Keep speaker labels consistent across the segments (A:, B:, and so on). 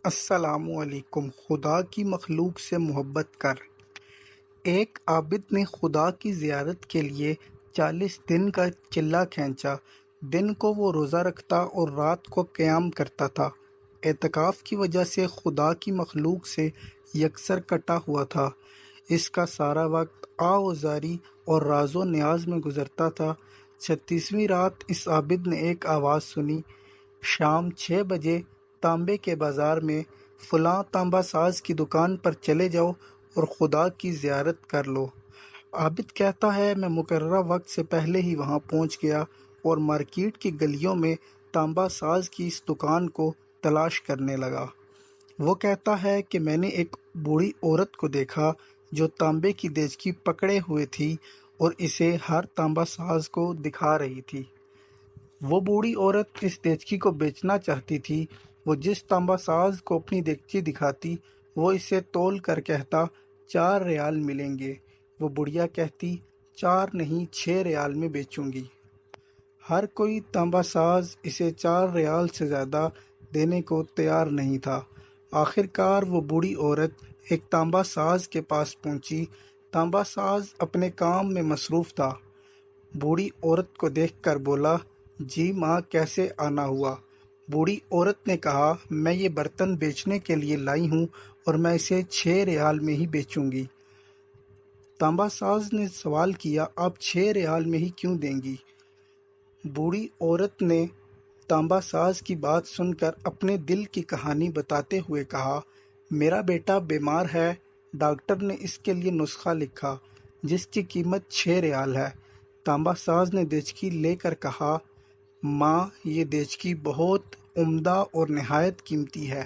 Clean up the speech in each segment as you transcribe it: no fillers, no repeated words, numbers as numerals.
A: السلام علیکم۔ خدا کی مخلوق سے محبت کر۔ ایک عابد نے خدا کی زیارت کے لیے 40 دن کا چلہ کھینچا۔ دن کو وہ روزہ رکھتا اور رات کو قیام کرتا تھا۔ اعتکاف کی وجہ سے خدا کی مخلوق سے یکسر کٹا ہوا تھا۔ اس کا سارا وقت آہوازاری اور راز و نیاز میں گزرتا تھا۔ 36ویں رات اس عابد نے ایک آواز سنی، شام 6 بجے تانبے کے بازار میں فلاں تانبا ساز کی دکان پر چلے جاؤ اور خدا کی زیارت کر لو۔ عابد کہتا ہے، میں مقررہ وقت سے پہلے ہی وہاں پہنچ گیا اور مارکیٹ کی گلیوں میں تانبا ساز کی اس دکان کو تلاش کرنے لگا۔ وہ کہتا ہے کہ میں نے ایک بوڑھی عورت کو دیکھا جو تانبے کی دیچکی پکڑے ہوئے تھی اور اسے ہر تانبا ساز کو دکھا رہی تھی۔ وہ بوڑھی عورت اس دیچکی کو بیچنا چاہتی تھی۔ وہ جس تانبا ساز کو اپنی دیچکی دکھاتی وہ اسے تول کر کہتا 4 ریال ملیں گے۔ وہ بڑھیا کہتی 4 نہیں 6 ریال میں بیچوں گی۔ ہر کوئی تانبا ساز اسے 4 ریال سے زیادہ دینے کو تیار نہیں تھا۔ آخر کار وہ بوڑھی عورت ایک تانبا ساز کے پاس پہنچی۔ تانبا ساز اپنے کام میں مصروف تھا۔ بوڑھی عورت کو دیکھ کر بولا، جی ماں کیسے آنا ہوا؟ بوڑھی عورت نے کہا، میں یہ برتن بیچنے کے لیے لائی ہوں اور میں اسے 6 ریال میں ہی بیچوں گی۔ تانبا ساز نے سوال کیا، آپ 6 ریال میں ہی کیوں دیں گی؟ بوڑھی عورت نے تانبا ساز کی بات سن کر اپنے دل کی کہانی بتاتے ہوئے کہا، میرا بیٹا بیمار ہے، ڈاکٹر نے اس کے لیے نسخہ لکھا جس کی قیمت 6 ریال ہے۔ تانبا ساز نے دیچکی لے کر کہا، ماں یہ دیچکی بہت عمدہ اور نہایت قیمتی ہے۔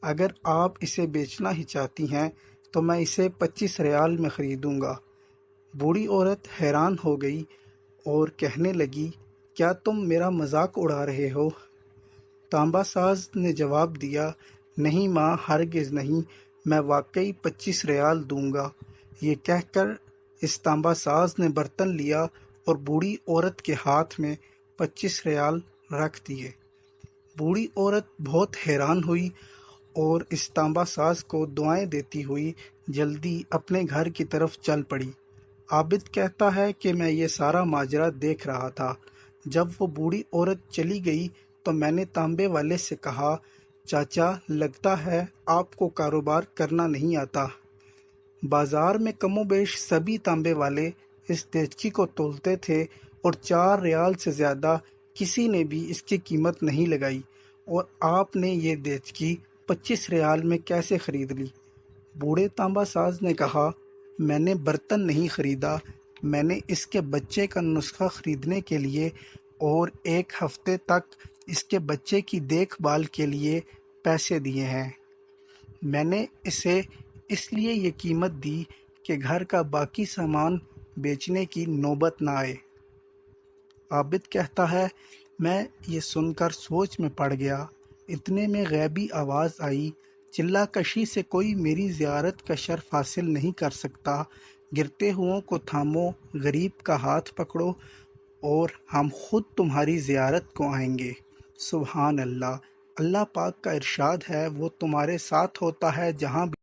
A: اگر آپ اسے بیچنا ہی چاہتی ہیں تو میں اسے 25 ریال میں خریدوں گا۔ بوڑھی عورت حیران ہو گئی اور کہنے لگی، کیا تم میرا مذاق اڑا رہے ہو؟ تانبا ساز نے جواب دیا، نہیں ماں ہرگز نہیں، میں واقعی 25 ریال دوں گا۔ یہ کہہ کر اس تانبا ساز نے برتن لیا اور بوڑھی عورت کے ہاتھ میں 25 ریال رکھ دیے۔ بوڑھی عورت بہت حیران ہوئی اور اس تانبا ساز کو دعائیں دیتی ہوئی جلدی اپنے گھر کی طرف چل پڑی۔ عابد کہتا ہے کہ میں یہ سارا ماجرا دیکھ رہا تھا۔ جب وہ بوڑھی عورت چلی گئی تو میں نے تانبے والے سے کہا، چاچا لگتا ہے آپ کو کاروبار کرنا نہیں آتا۔ بازار میں کم و بیش سبھی تانبے والے اس دیچکی کو تولتے تھے اور 4 ریال سے زیادہ کسی نے بھی اس کی قیمت نہیں لگائی، اور آپ نے یہ دیچکی 25 ریال میں کیسے خرید لی؟ بوڑھے تانبا ساز نے کہا، میں نے برتن نہیں خریدا، میں نے اس کے بچے کا نسخہ خریدنے کے لیے اور 1 ہفتے تک اس کے بچے کی دیکھ بھال کے لیے پیسے دیے ہیں۔ میں نے اسے اس لیے یہ قیمت دی کہ گھر کا باقی سامان بیچنے کی نوبت نہ آئے۔ عابد کہتا ہے، میں یہ سن کر سوچ میں پڑ گیا۔ اتنے میں غیبی آواز آئی، چلہ کشی سے کوئی میری زیارت کا شرف حاصل نہیں کر سکتا، گرتے ہوں کو تھامو، غریب کا ہاتھ پکڑو اور ہم خود تمہاری زیارت کو آئیں گے۔ سبحان اللہ۔ اللہ پاک کا ارشاد ہے، وہ تمہارے ساتھ ہوتا ہے جہاں بھی